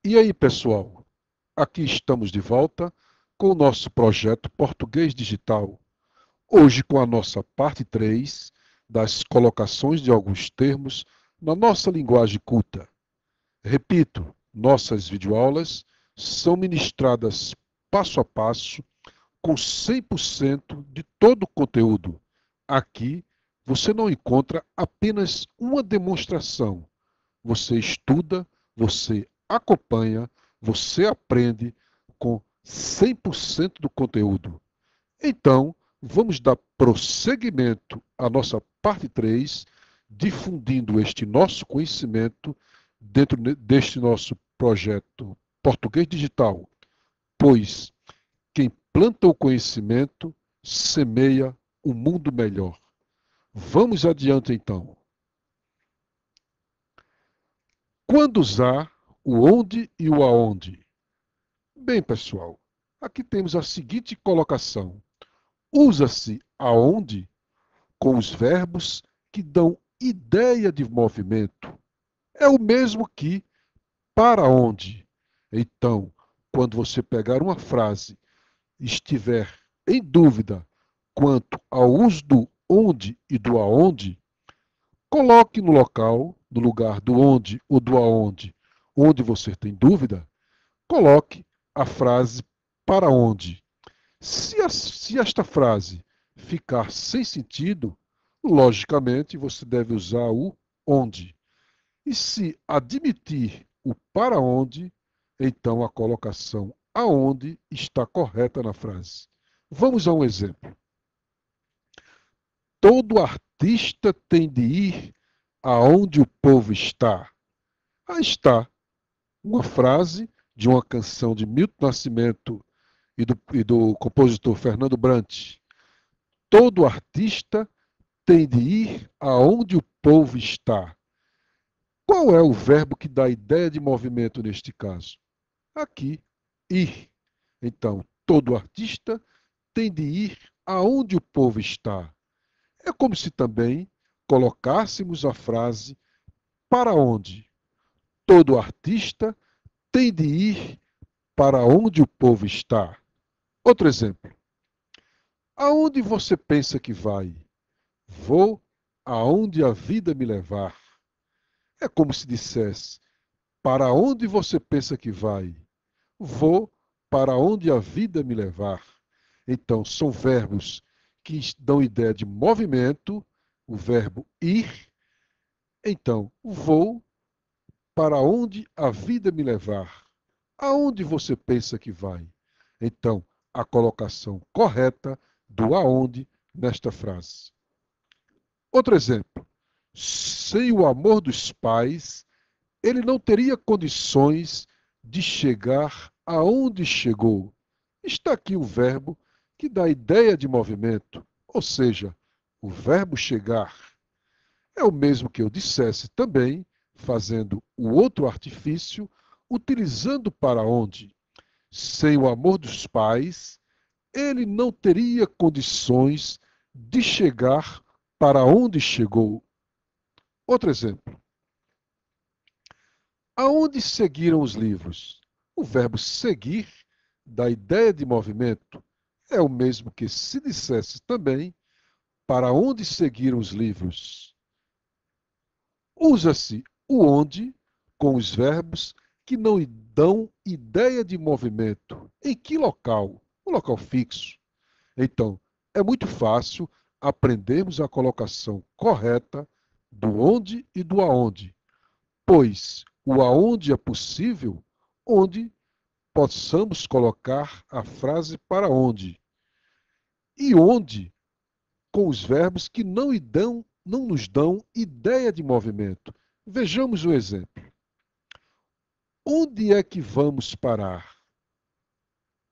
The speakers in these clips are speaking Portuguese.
E aí, pessoal? Aqui estamos de volta com o nosso projeto Português Digital. Hoje com a nossa parte 3 das colocações de alguns termos na nossa linguagem culta. Repito, nossas videoaulas são ministradas passo a passo com 100% de todo o conteúdo. Aqui você não encontra apenas uma demonstração. Você estuda, você acompanha, você aprende com 100% do conteúdo. Então, vamos dar prosseguimento à nossa parte 3, difundindo este nosso conhecimento dentro deste nosso projeto Português Digital, pois quem planta o conhecimento semeia um mundo melhor. Vamos adiante então. Quando usar o onde e o aonde? Bem, pessoal, aqui temos a seguinte colocação. Usa-se aonde com os verbos que dão ideia de movimento. É o mesmo que para onde. Então, quando você pegar uma frase e estiver em dúvida quanto ao uso do onde e do aonde, coloque no local, no lugar do onde ou do aonde, onde você tem dúvida, coloque a frase para onde. Se esta frase ficar sem sentido, logicamente você deve usar o onde. E se admitir o para onde, então a colocação aonde está correta na frase. Vamos a um exemplo. Todo artista tem de ir aonde o povo está. Aí está uma frase de uma canção de Milton Nascimento e do compositor Fernando Brant. Todo artista tem de ir aonde o povo está. Qual é o verbo que dá a ideia de movimento neste caso? Aqui, ir. Então, todo artista tem de ir aonde o povo está. É como se também colocássemos a frase para onde. Todo artista tem de ir para onde o povo está. Outro exemplo. Aonde você pensa que vai? Vou aonde a vida me levar. É como se dissesse: para onde você pensa que vai? Vou para onde a vida me levar. Então, são verbos que dão ideia de movimento, o verbo ir. Então, vou para onde a vida me levar. Aonde você pensa que vai? Então, a colocação correta do aonde nesta frase. Outro exemplo. Sem o amor dos pais, ele não teria condições de chegar aonde chegou. Está aqui o verbo que dá ideia de movimento, ou seja, o verbo chegar. É o mesmo que eu dissesse também, fazendo o outro artifício, utilizando para onde. Sem o amor dos pais, ele não teria condições de chegar para onde chegou. Outro exemplo. Aonde seguiram os livros? O verbo seguir dá ideia de movimento. É o mesmo que se dissesse também para onde seguiram os livros. Usa-se o onde com os verbos que não dão ideia de movimento. Em que local? Um local fixo. Então, é muito fácil aprendermos a colocação correta do onde e do aonde, pois o aonde é possível, onde possamos colocar a frase para onde. E onde com os verbos que não nos dão ideia de movimento. Vejamos o exemplo. Onde é que vamos parar?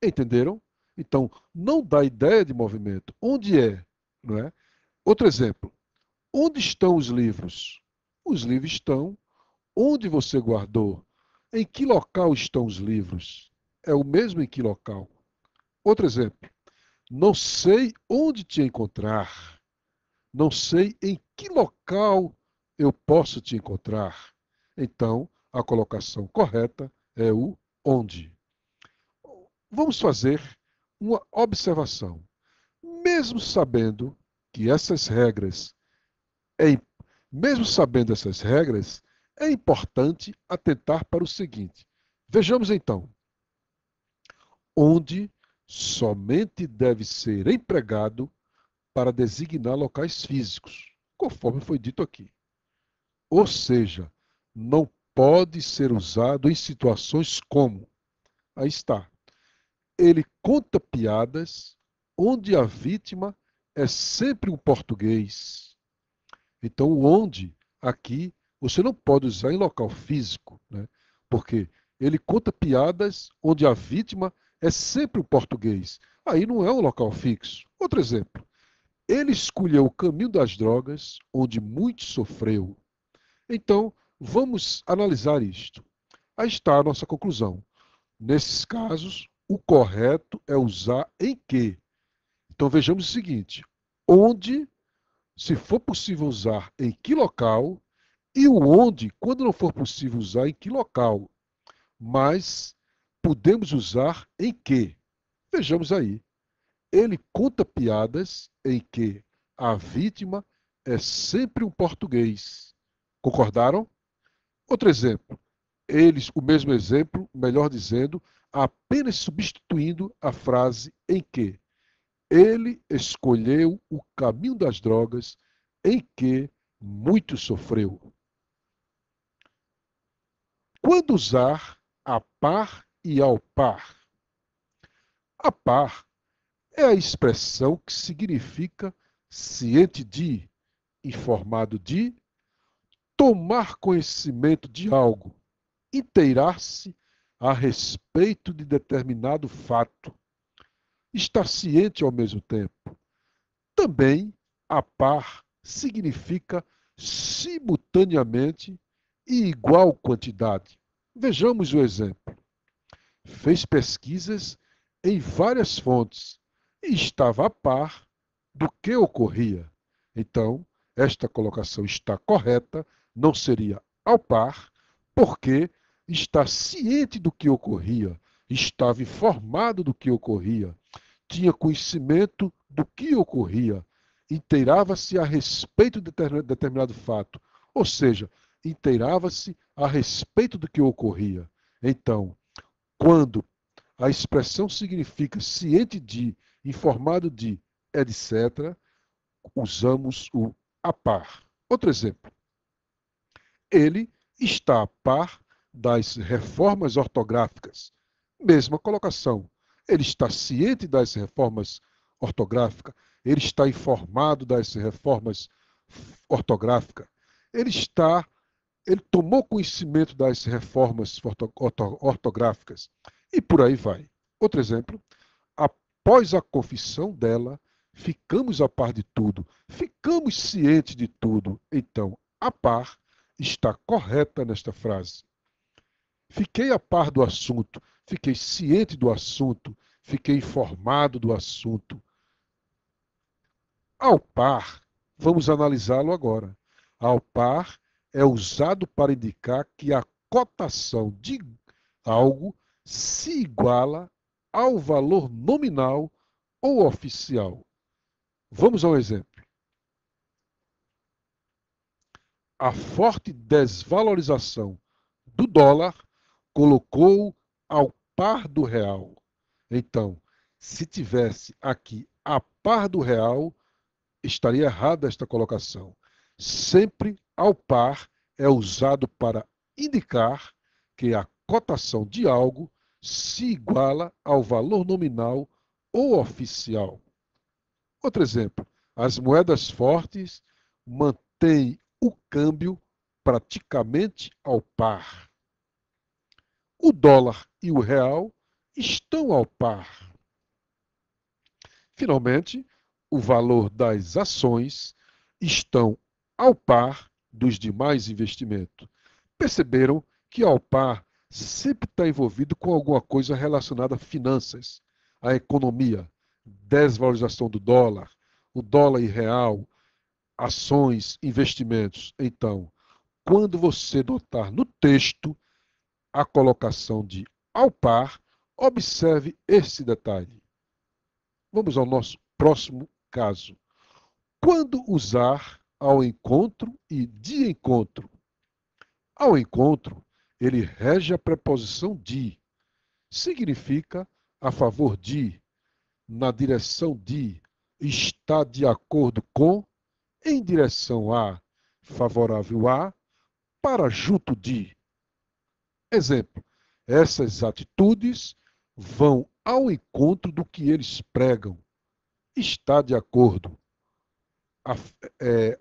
Entenderam? Então, não dá ideia de movimento. Onde é? Não é? Outro exemplo. Onde estão os livros? Os livros estão onde você guardou. Em que local estão os livros? É o mesmo em que local. Outro exemplo. Não sei onde te encontrar. Não sei em que local eu posso te encontrar. Então, a colocação correta é o onde. Vamos fazer uma observação. Mesmo sabendo que essas regras, é, mesmo sabendo essas regras, é importante atentar para o seguinte. Vejamos então, onde somente deve ser empregado para designar locais físicos, conforme foi dito aqui. Ou seja, não pode ser usado em situações como, aí está, ele conta piadas onde a vítima é sempre um português. Então, o onde aqui você não pode usar em local físico, né? Porque ele conta piadas onde a vítima é sempre um português. Aí não é um local fixo. Outro exemplo. Ele escolheu o caminho das drogas, onde muito sofreu. Então, vamos analisar isto. Aí está a nossa conclusão. Nesses casos, o correto é usar em que. Então vejamos o seguinte: onde, se for possível usar em que local, e o onde, quando não for possível usar em que local. Mas podemos usar em que. Vejamos aí. Ele conta piadas em que a vítima é sempre um português. Concordaram? Outro exemplo. Eles, o mesmo exemplo, melhor dizendo, apenas substituindo a frase em que. Ele escolheu o caminho das drogas em que muito sofreu. Quando usar a par e ao par? A par é a expressão que significa ciente de, informado de, tomar conhecimento de algo, inteirar-se a respeito de determinado fato, estar ciente ao mesmo tempo. Também, a par significa simultaneamente e igual quantidade. Vejamos o exemplo. Fez pesquisas em várias fontes e estava a par do que ocorria. Então, esta colocação está correta, não seria ao par, porque está ciente do que ocorria, estava informado do que ocorria, tinha conhecimento do que ocorria, inteirava-se a respeito de determinado fato, ou seja, inteirava-se a respeito do que ocorria. Então, quando a expressão significa ciente de, informado de, etc., usamos o a par. Outro exemplo. Ele está a par das reformas ortográficas. Mesma colocação. Ele está ciente das reformas ortográficas. Ele está informado das reformas ortográficas. Ele está, ele tomou conhecimento das reformas ortográficas. E por aí vai. Outro exemplo. Após a confissão dela, ficamos a par de tudo, ficamos cientes de tudo. Então, a par está correta nesta frase. Fiquei a par do assunto, fiquei ciente do assunto, fiquei informado do assunto. Ao par, vamos analisá-lo agora. Ao par é usado para indicar que a cotação de algo se iguala ao valor nominal ou oficial. Vamos ao exemplo. A forte desvalorização do dólar colocou ao par do real. Então, se tivesse aqui a par do real, estaria errada esta colocação. Sempre ao par é usado para indicar que a cotação de algo se iguala ao valor nominal ou oficial. Outro exemplo, as moedas fortes mantêm o câmbio praticamente ao par. O dólar e o real estão ao par. Finalmente, o valor das ações estão ao par dos demais investimentos. Perceberam que ao par sempre está envolvido com alguma coisa relacionada a finanças, a economia, desvalorização do dólar, o dólar e real, ações, investimentos. Então, quando você notar no texto a colocação de ao par, observe esse detalhe. Vamos ao nosso próximo caso. Quando usar ao encontro e de encontro? Ao encontro, ele rege a preposição de. Significa a favor de, na direção de, está de acordo com, em direção a, favorável a, para junto de. Exemplo, essas atitudes vão ao encontro do que eles pregam. Está de acordo. A, é,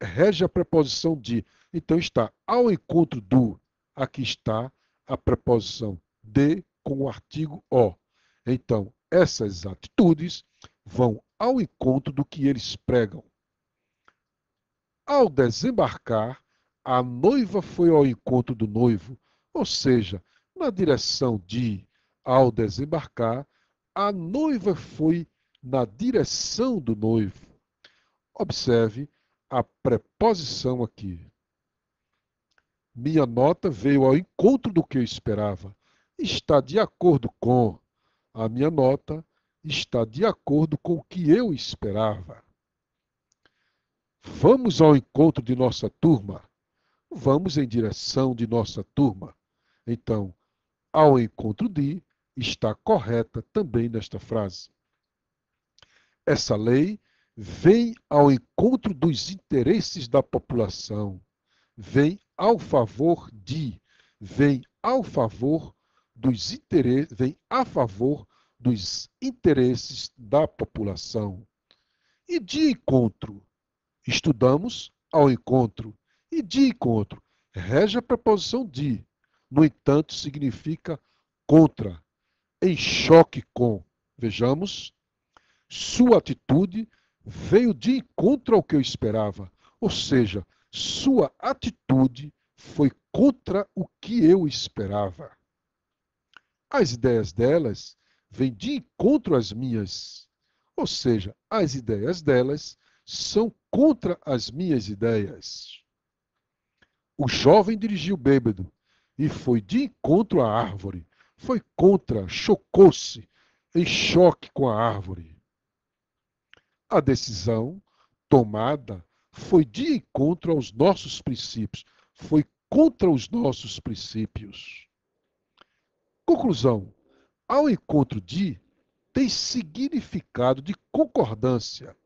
rege a preposição de. Então está ao encontro do. Aqui está a preposição de com o artigo o. Então, essas atitudes vão ao encontro do que eles pregam. Ao desembarcar, a noiva foi ao encontro do noivo, ou seja, na direção de. Ao desembarcar, a noiva foi na direção do noivo. Observe a preposição aqui. Minha nota veio ao encontro do que eu esperava. Está de acordo com. A minha nota está de acordo com o que eu esperava. Vamos ao encontro de nossa turma. Vamos em direção de nossa turma. Então, ao encontro de está correta também nesta frase. Essa lei vem ao encontro dos interesses da população, vem ao favor de, vem ao favor dos interesses, vem a favor dos interesses da população. E de encontro, estudamos ao encontro. E de encontro, rege a preposição de, no entanto, significa contra, em choque com. Vejamos. Sua atitude veio de encontro ao que eu esperava, ou seja, sua atitude foi contra o que eu esperava. As ideias delas vêm de encontro às minhas, ou seja, as ideias delas são contra as minhas ideias. O jovem dirigiu bêbado e foi de encontro à árvore, foi contra, chocou-se, em choque com a árvore. A decisão tomada foi de encontro aos nossos princípios, foi contra os nossos princípios. Conclusão: ao encontro de tem significado de concordância,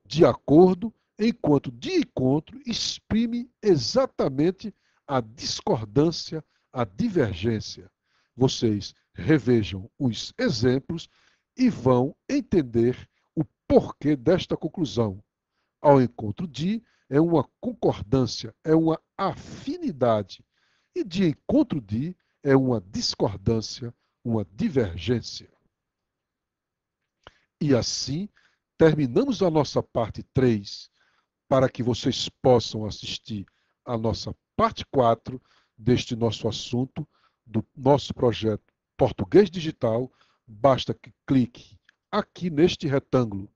de acordo, enquanto de encontro exprime exatamente a discordância, a divergência. Vocês revejam os exemplos e vão entender o porquê desta conclusão. Ao encontro de é uma concordância, é uma afinidade. E de encontro de é uma discordância, uma divergência. E assim, terminamos a nossa parte 3, para que vocês possam assistir a nossa parte 4 deste nosso assunto, do nosso projeto Português Digital. Basta que clique aqui neste retângulo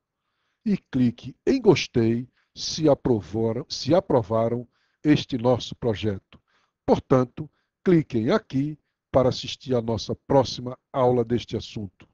e clique em gostei se aprovaram este nosso projeto. Portanto, cliquem aqui para assistir a nossa próxima aula deste assunto.